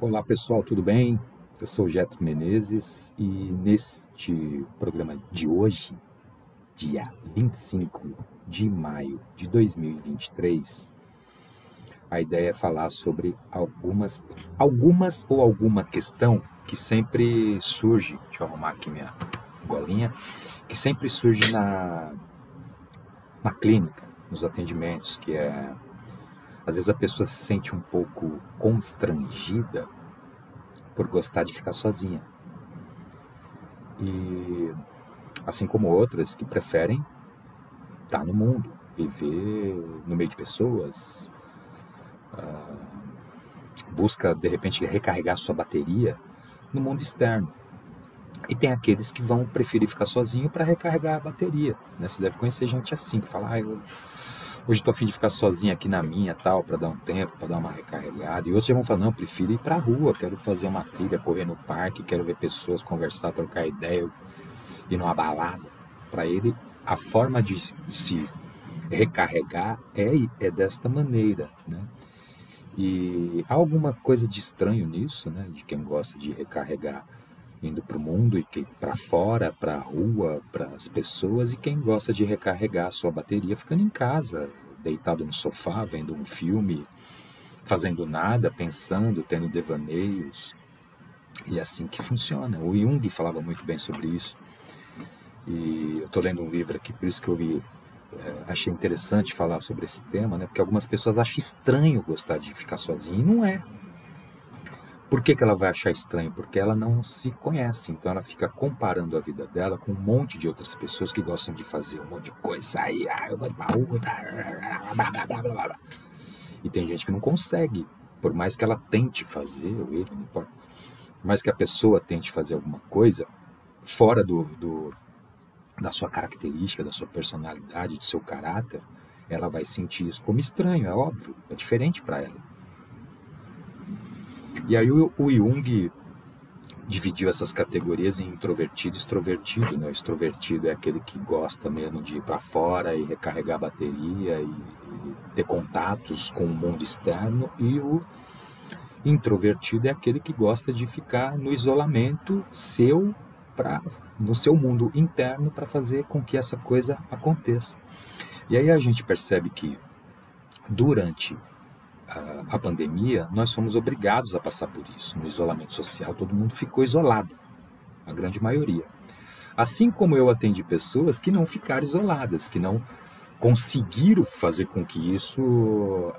Olá pessoal, tudo bem? Eu sou o Getro Menezes e neste programa de hoje, dia 25 de maio de 2023, a ideia é falar sobre algumas ou alguma questão que sempre surge, deixa eu arrumar aqui minha bolinha, que sempre surge na clínica, nos atendimentos, que é, às vezes a pessoa se sente um pouco constrangida por gostar de ficar sozinha. E assim como outras que preferem estar no mundo, viver no meio de pessoas, busca de repente recarregar sua bateria no mundo externo. E tem aqueles que vão preferir ficar sozinho para recarregar a bateria, né? Você deve conhecer gente assim, que fala, hoje estou a fim de ficar sozinho aqui na minha, tal, para dar um tempo, para dar uma recarregada. E outros já vão falar, não, eu prefiro ir para a rua, quero fazer uma trilha, correr no parque, quero ver pessoas, conversar, trocar ideia, ir numa balada. Para ele, a forma de se recarregar é desta maneira, né? E há alguma coisa de estranho nisso, né? De quem gosta de recarregar indo para o mundo e para fora, para a rua, para as pessoas, e quem gosta de recarregar a sua bateria ficando em casa, deitado no sofá, vendo um filme, fazendo nada, pensando, tendo devaneios. E é assim que funciona. O Jung falava muito bem sobre isso. E eu estou lendo um livro aqui, por isso que eu achei interessante falar sobre esse tema, né? Porque algumas pessoas acham estranho gostar de ficar sozinha, e não é. Por que ela vai achar estranho? Porque ela não se conhece, então ela fica comparando a vida dela com um monte de outras pessoas que gostam de fazer um monte de coisa, aí, eu gosto de baú, blá, blá, blá, blá, blá. E tem gente que não consegue, por mais que ela tente fazer, ou ele, não importa, por mais que a pessoa tente fazer alguma coisa fora da sua característica, da sua personalidade, do seu caráter, ela vai sentir isso como estranho, é óbvio, é diferente para ela. E aí o Jung dividiu essas categorias em introvertido e extrovertido, né? O extrovertido é aquele que gosta mesmo de ir para fora e recarregar a bateria e ter contatos com o mundo externo, e o introvertido é aquele que gosta de ficar no isolamento seu, no seu mundo interno, para fazer com que essa coisa aconteça. E aí a gente percebe que durante a pandemia, nós fomos obrigados a passar por isso. No isolamento social, todo mundo ficou isolado, a grande maioria. Assim como eu atendi pessoas que não ficaram isoladas, que não conseguiram fazer com que isso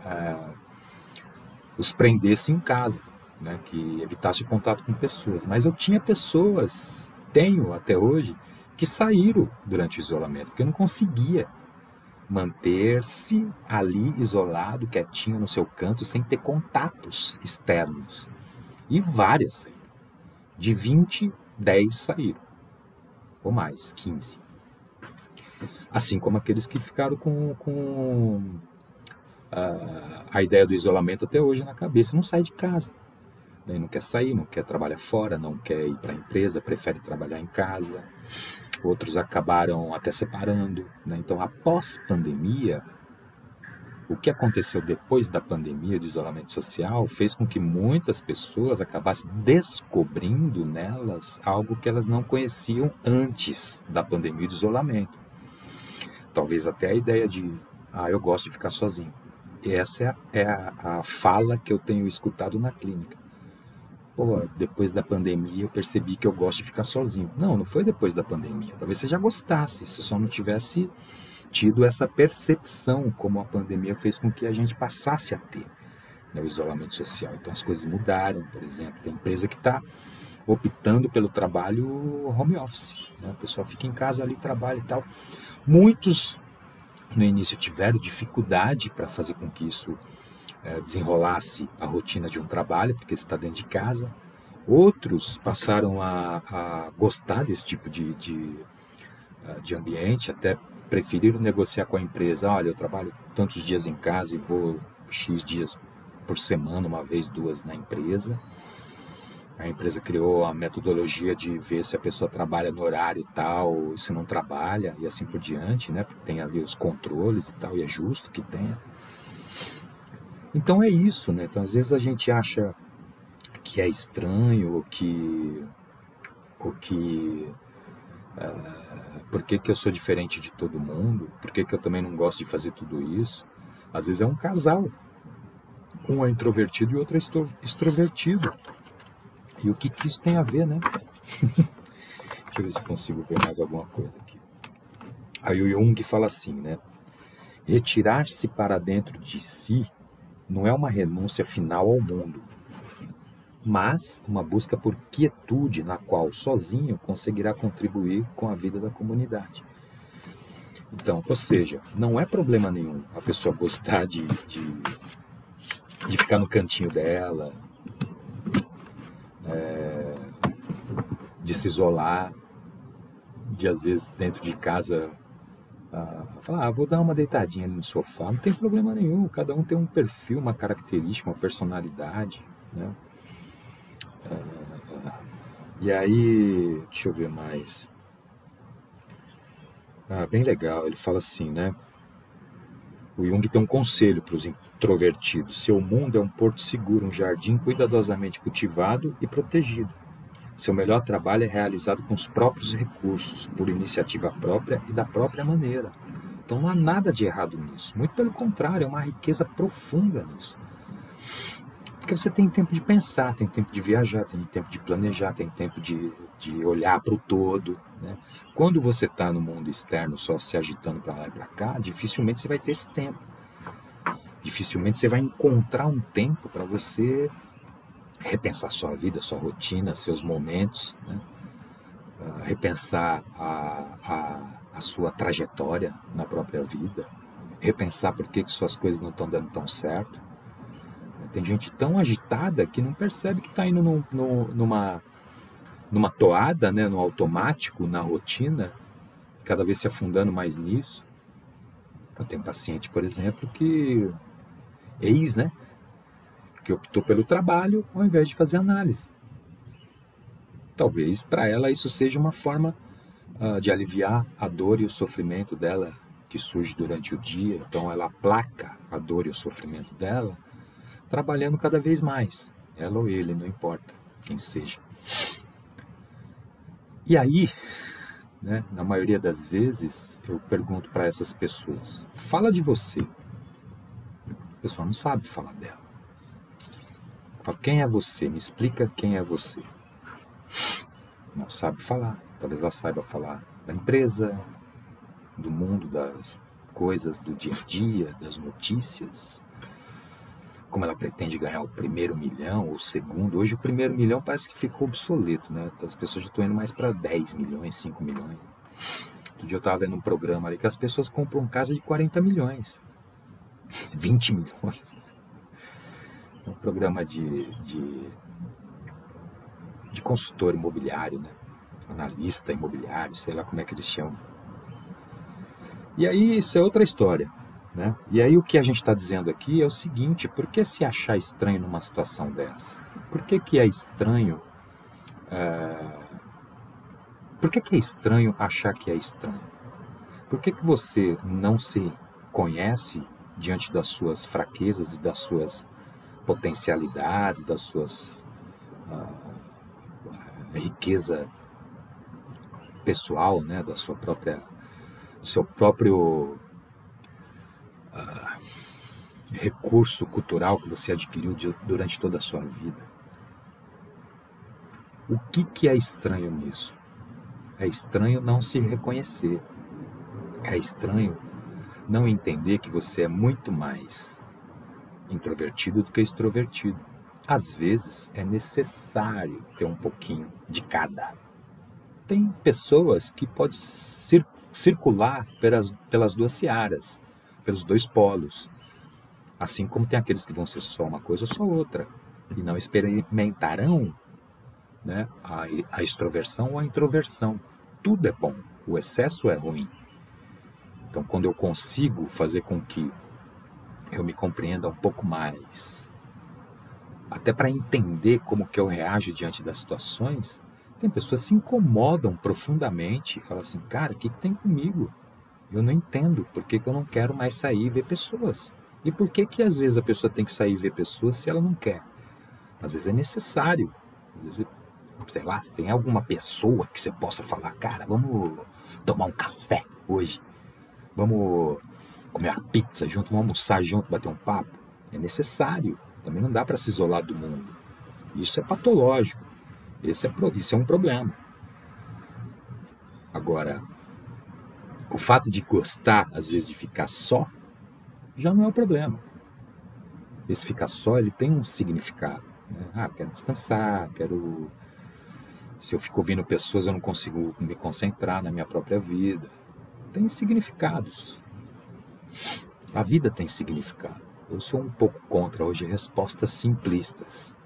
os prendesse em casa, né? Que evitasse o contato com pessoas. Mas eu tinha pessoas, tenho até hoje, que saíram durante o isolamento, porque eu não conseguia manter-se ali isolado, quietinho no seu canto, sem ter contatos externos. E várias saíram. De 20, 10 saíram. Ou mais, 15. Assim como aqueles que ficaram com a ideia do isolamento até hoje na cabeça, não sai de casa. Não quer sair, não quer trabalhar fora, não quer ir para a empresa, prefere trabalhar em casa. Outros acabaram até separando, né? Então, após pandemia, o que aconteceu depois da pandemia de isolamento social fez com que muitas pessoas acabassem descobrindo nelas algo que elas não conheciam antes da pandemia de isolamento. Talvez até a ideia de, eu gosto de ficar sozinho. Essa é a fala que eu tenho escutado na clínica. Depois da pandemia eu percebi que eu gosto de ficar sozinho. Não foi depois da pandemia. Talvez você já gostasse, se só não tivesse tido essa percepção, como a pandemia fez com que a gente passasse a ter, né, o isolamento social. Então as coisas mudaram, por exemplo. Tem empresa que está optando pelo trabalho home office, né? O pessoal fica em casa ali, trabalha e tal. Muitos no início tiveram dificuldade para fazer com que isso desenrolasse a rotina de um trabalho, porque está dentro de casa. Outros passaram a gostar desse tipo de ambiente, até preferiram negociar com a empresa. Olha, eu trabalho tantos dias em casa e vou X dias por semana, uma vez, duas na empresa. A empresa criou a metodologia de ver se a pessoa trabalha no horário tal, e se não trabalha, e assim por diante, né? Porque tem ali os controles e tal, e é justo que tenha. Então é isso, né? Então às vezes a gente acha que é estranho, por que que eu sou diferente de todo mundo, por que que eu também não gosto de fazer tudo isso. Às vezes é um casal, um é introvertido e o outro é extrovertido. E o que que isso tem a ver, né? Deixa eu ver se consigo ver mais alguma coisa aqui. Aí o Jung fala assim, né? Retirar-se para dentro de si não é uma renúncia final ao mundo, mas uma busca por quietude na qual sozinho conseguirá contribuir com a vida da comunidade. Então, ou seja, não é problema nenhum a pessoa gostar de ficar no cantinho dela, de se isolar, de às vezes dentro de casa falar, vou dar uma deitadinha ali no sofá. Não tem problema nenhum, cada um tem um perfil, uma característica, uma personalidade, né? E aí, deixa eu ver mais. Bem legal, ele fala assim, né? O Jung tem um conselho para os introvertidos. Seu mundo é um porto seguro, um jardim cuidadosamente cultivado e protegido. Seu melhor trabalho é realizado com os próprios recursos, por iniciativa própria e da própria maneira. Então não há nada de errado nisso. Muito pelo contrário, é uma riqueza profunda nisso. Porque você tem tempo de pensar, tem tempo de viajar, tem tempo de planejar, tem tempo de olhar para o todo, né? Quando você está no mundo externo só se agitando para lá e para cá, dificilmente você vai ter esse tempo. Dificilmente você vai encontrar um tempo para você repensar sua vida, sua rotina, seus momentos, né? Repensar a sua trajetória na própria vida, repensar por que suas coisas não estão dando tão certo. Tem gente tão agitada que não percebe que está indo numa toada, né, no automático, na rotina, cada vez se afundando mais nisso. Eu tenho um paciente, por exemplo, que né, que optou pelo trabalho ao invés de fazer análise. Talvez para ela isso seja uma forma de aliviar a dor e o sofrimento dela que surge durante o dia. Então ela aplaca a dor e o sofrimento dela trabalhando cada vez mais, ela ou ele, não importa quem seja. E aí, né, na maioria das vezes, eu pergunto para essas pessoas, fala de você. A pessoa não sabe falar dela. Fala, quem é você? Me explica quem é você. Não sabe falar. Talvez ela saiba falar da empresa, do mundo, das coisas do dia a dia, das notícias, como ela pretende ganhar o primeiro milhão, ou o segundo. Hoje o primeiro milhão parece que ficou obsoleto, né? As pessoas já estão indo mais para 10 milhões, 5 milhões. Outro dia eu estava vendo um programa ali que as pessoas compram casa de 40 milhões, 20 milhões. É um programa de consultor imobiliário, né? Analista imobiliário, sei lá como é que eles chamam. E aí isso é outra história. Né? E aí o que a gente está dizendo aqui é o seguinte, por que se achar estranho numa situação dessa? Por que é estranho? Por que é estranho achar que é estranho? Por que você não se conhece diante das suas fraquezas e das suas potencialidades, das suas riqueza pessoal, né? Da sua própria, do seu próprio recurso cultural que você adquiriu durante toda a sua vida. O que é estranho nisso? É estranho não se reconhecer. É estranho não entender que você é muito mais introvertido do que extrovertido. Às vezes é necessário ter um pouquinho de cada. Tem pessoas que podem circular pelas duas searas, pelos dois polos. Assim como tem aqueles que vão ser só uma coisa ou só outra, e não experimentarão, né, a extroversão ou a introversão. Tudo é bom, o excesso é ruim. Então, quando eu consigo fazer com que eu me compreenda um pouco mais, até para entender como que eu reajo diante das situações, tem pessoas que se incomodam profundamente e falam assim, cara, o que tem comigo? Eu não entendo, por que eu não quero mais sair e ver pessoas? E por que às vezes a pessoa tem que sair e ver pessoas se ela não quer? Às vezes é necessário. Às vezes, sei lá, se tem alguma pessoa que você possa falar, cara, vamos tomar um café hoje. Vamos comer uma pizza junto, vamos almoçar junto, bater um papo. É necessário. Também não dá para se isolar do mundo. Isso é patológico. Isso é um problema. Agora, o fato de gostar, às vezes, de ficar só, já não é o problema. Esse ficar só, ele tem um significado. Né? Ah, quero descansar, quero... Se eu fico ouvindo pessoas, eu não consigo me concentrar na minha própria vida. Tem significados. A vida tem significado. Eu sou um pouco contra hoje respostas simplistas.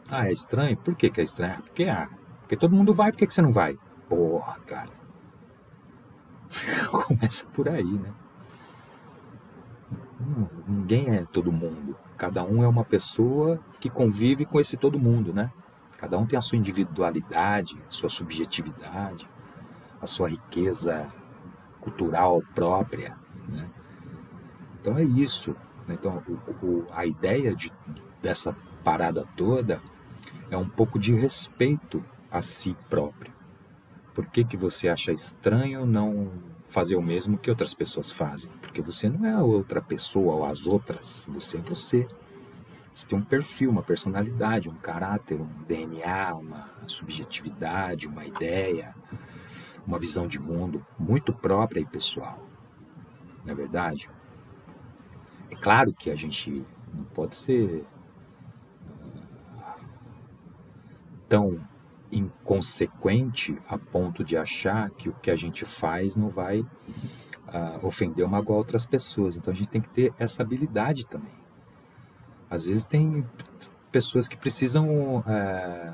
Ah, é estranho? Por que é estranho? Porque todo mundo vai, por que você não vai? Porra, cara. Começa por aí, né? Ninguém é todo mundo. Cada um é uma pessoa que convive com esse todo mundo, né? Cada um tem a sua individualidade, a sua subjetividade, a sua riqueza cultural própria, né? Então é isso. Então a ideia dessa parada toda é um pouco de respeito a si próprio. Por que você acha estranho não fazer o mesmo que outras pessoas fazem? Porque você não é a outra pessoa ou as outras, você é você. Você tem um perfil, uma personalidade, um caráter, um DNA, uma subjetividade, uma ideia, uma visão de mundo muito própria e pessoal. Não é verdade? É claro que a gente não pode ser tão inconsequente a ponto de achar que o que a gente faz não vai ofender ou magoar outras pessoas. Então a gente tem que ter essa habilidade também. Às vezes tem pessoas que precisam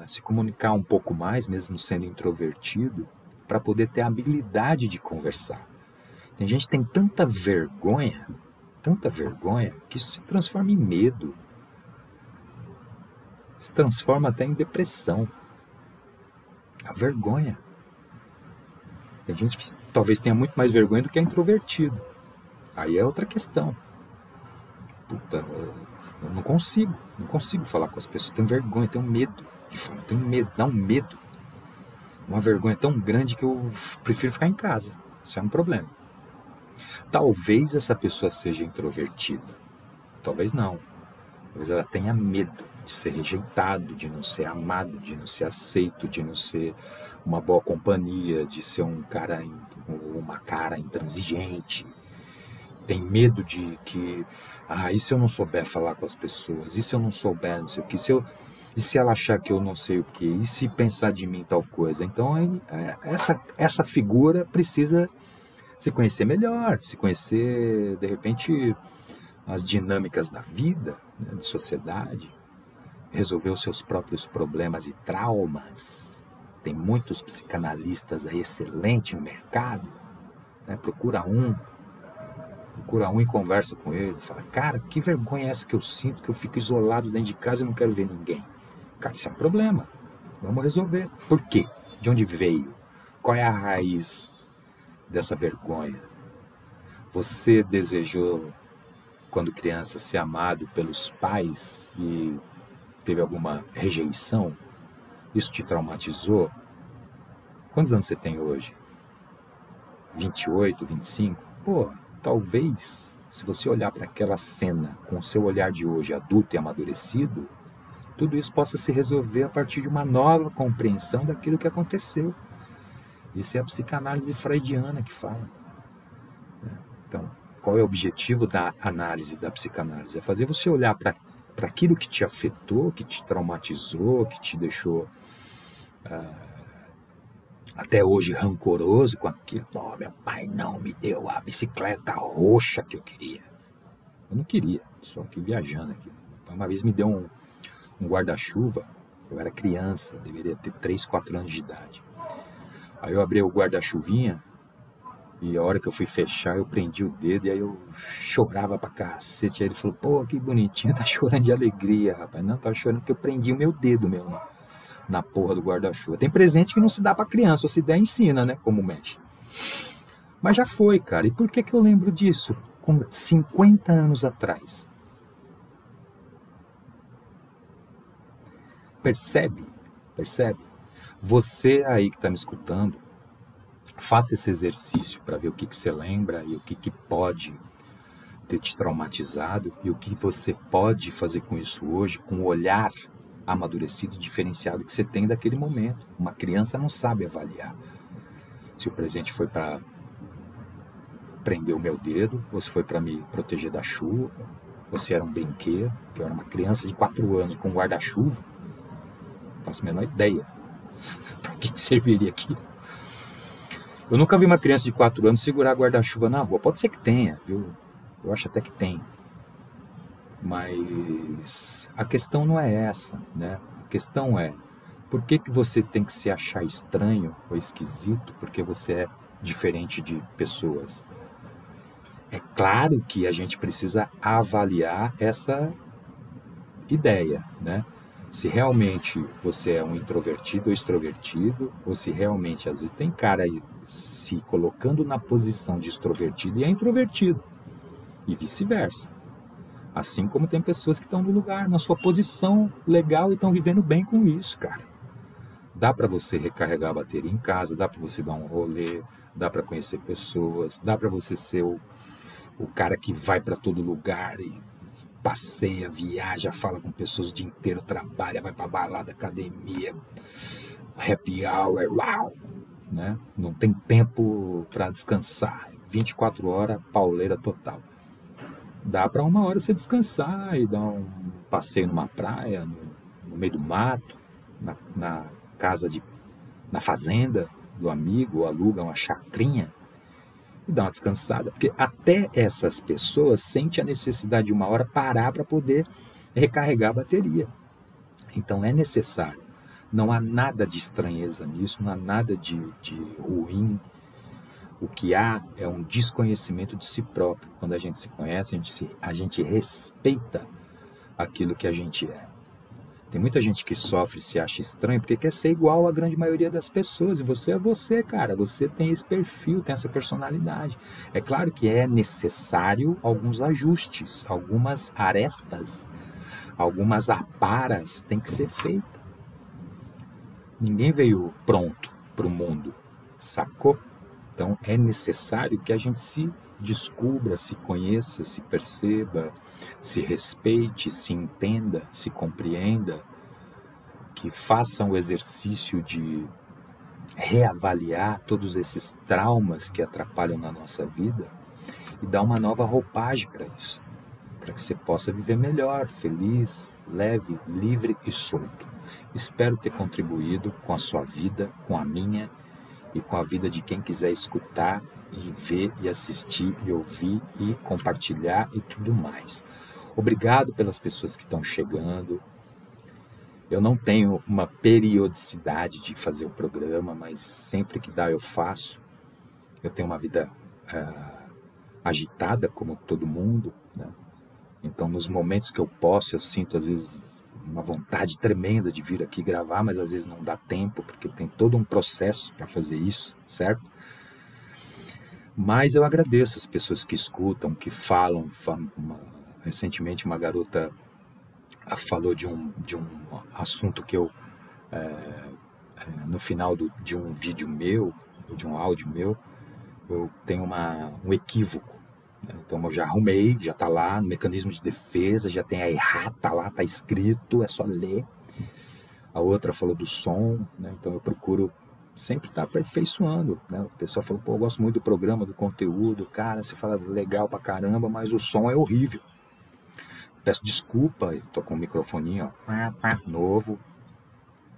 se comunicar um pouco mais, mesmo sendo introvertido, para poder ter a habilidade de conversar. Tem gente que tem tanta vergonha, que isso se transforma em medo. Se transforma até em depressão. A vergonha. Tem gente que talvez tenha muito mais vergonha do que é introvertido. Aí é outra questão. Puta, eu não consigo falar com as pessoas. Tenho vergonha, tenho medo de falar. Tenho medo, dá um medo. Uma vergonha tão grande que eu prefiro ficar em casa. Isso é um problema. Talvez essa pessoa seja introvertida. Talvez não. Talvez ela tenha medo de ser rejeitado, de não ser amado, de não ser aceito, de não ser uma boa companhia, de ser uma cara intransigente. Tem medo de que, e se eu não souber falar com as pessoas? E se eu não souber não sei o que? E se ela achar que eu não sei o que? E se pensar de mim tal coisa? Então, essa figura precisa se conhecer melhor, se conhecer, de repente, as dinâmicas da vida, né, de sociedade, resolver os seus próprios problemas e traumas. Tem muitos psicanalistas aí excelentes no mercado, né? Procura um e conversa com ele, fala, cara, que vergonha é essa que eu sinto, que eu fico isolado dentro de casa e não quero ver ninguém? Cara, isso é um problema, vamos resolver. Por quê? De onde veio? Qual é a raiz dessa vergonha? Você desejou, quando criança, ser amado pelos pais e teve alguma rejeição? Isso te traumatizou? Quantos anos você tem hoje? 28, 25? Pô, talvez, se você olhar para aquela cena com o seu olhar de hoje, adulto e amadurecido, tudo isso possa se resolver a partir de uma nova compreensão daquilo que aconteceu. Isso é a psicanálise freudiana que fala. Então, qual é o objetivo da análise, da psicanálise? É fazer você olhar para aquilo que te afetou, que te traumatizou, que te deixou até hoje rancoroso com aquilo. Oh, meu pai não me deu a bicicleta roxa que eu queria. Eu não queria, só que viajando aqui. Uma vez me deu um guarda-chuva, eu era criança, deveria ter 3, 4 anos de idade. Aí eu abri o guarda-chuvinha e a hora que eu fui fechar, eu prendi o dedo e aí eu chorava pra cacete. Aí ele falou, pô, que bonitinho, tá chorando de alegria, rapaz. Não, tava chorando porque eu prendi o meu dedo mesmo na porra do guarda-chuva. Tem presente que não se dá pra criança, ou se der, ensina, né, como mexe. Mas já foi, cara. E por que eu lembro disso? Com 50 anos atrás. Percebe? Percebe? Você aí que está me escutando, faça esse exercício para ver o que você lembra e o que pode ter te traumatizado e o que você pode fazer com isso hoje, com o olhar amadurecido e diferenciado que você tem daquele momento. Uma criança não sabe avaliar se o presente foi para prender o meu dedo, ou se foi para me proteger da chuva, ou se era um brinquedo, que eu era uma criança de 4 anos com um guarda-chuva. Não faço a menor ideia para que serviria aqui. Eu nunca vi uma criança de 4 anos segurar guarda-chuva na rua. Pode ser que tenha, viu? Eu acho até que tem. Mas a questão não é essa, né? A questão é, por que você tem que se achar estranho ou esquisito porque você é diferente de pessoas? É claro que a gente precisa avaliar essa ideia, né? Se realmente você é um introvertido ou extrovertido, ou se realmente, às vezes, tem cara aí se colocando na posição de extrovertido e é introvertido, e vice-versa. Assim como tem pessoas que estão no lugar, na sua posição legal e estão vivendo bem com isso, cara. Dá para você recarregar a bateria em casa, dá para você dar um rolê, dá para conhecer pessoas, dá para você ser o cara que vai para todo lugar e passeia, viaja, fala com pessoas o dia inteiro, trabalha, vai pra balada, academia, happy hour, uau, né? Não tem tempo para descansar. 24 horas, pauleira total. Dá para uma hora você descansar e dar um passeio numa praia, no meio do mato, na casa na fazenda do amigo, ou aluga uma chacrinha e dá uma descansada, porque até essas pessoas sentem a necessidade de uma hora parar para poder recarregar a bateria. Então é necessário. Não há nada de estranheza nisso, não há nada de ruim. O que há é um desconhecimento de si próprio. Quando a gente se conhece, a gente respeita aquilo que a gente é. Tem muita gente que sofre e se acha estranho porque quer ser igual à grande maioria das pessoas. E você é você, cara. Você tem esse perfil, tem essa personalidade. É claro que é necessário alguns ajustes, algumas arestas, algumas aparas têm que ser feitas. Ninguém veio pronto para o mundo, sacou? Então é necessário que a gente se descubra, se conheça, se perceba, se respeite, se entenda, se compreenda, que faça o exercício de reavaliar todos esses traumas que atrapalham na nossa vida e dar uma nova roupagem para isso, para que você possa viver melhor, feliz, leve, livre e solto. Espero ter contribuído com a sua vida, com a minha e com a vida de quem quiser escutar e ver e assistir e ouvir e compartilhar e tudo mais. Obrigado pelas pessoas que estão chegando. Eu não tenho uma periodicidade de fazer o programa, mas sempre que dá eu faço. Eu tenho uma vida agitada, como todo mundo, né? Então, nos momentos que eu posso, eu sinto às vezes uma vontade tremenda de vir aqui gravar, mas às vezes não dá tempo, porque tem todo um processo para fazer isso, certo? Mas eu agradeço as pessoas que escutam, que falam. Recentemente uma garota falou de um assunto que eu, no final de um vídeo meu, de um áudio meu, eu tenho um equívoco. Então eu já arrumei, já está lá no mecanismo de defesa, já tem a errata lá, está escrito, é só ler. A outra falou do som, né? Então eu procuro sempre estar aperfeiçoando, né? O pessoal falou, pô, eu gosto muito do programa, do conteúdo, cara, você fala legal pra caramba, mas o som é horrível. Peço desculpa, eu tô com o microfoninho, ó, novo,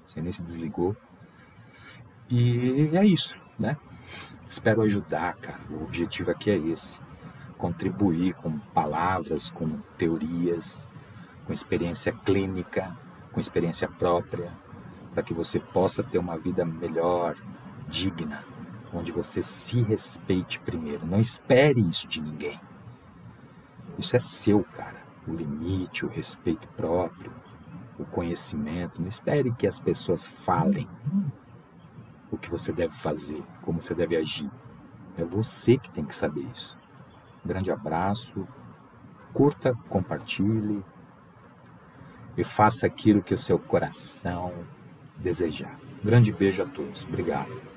você nem se desligou. E é isso, né? Espero ajudar, cara. O objetivo aqui é esse. Contribuir com palavras, com teorias, com experiência clínica, com experiência própria, para que você possa ter uma vida melhor, digna, onde você se respeite primeiro. Não espere isso de ninguém. Isso é seu, cara. O limite, o respeito próprio, o conhecimento. Não espere que as pessoas falem o que você deve fazer, como você deve agir. É você que tem que saber isso. Um grande abraço, curta, compartilhe e faça aquilo que o seu coração desejar. Um grande beijo a todos. Obrigado.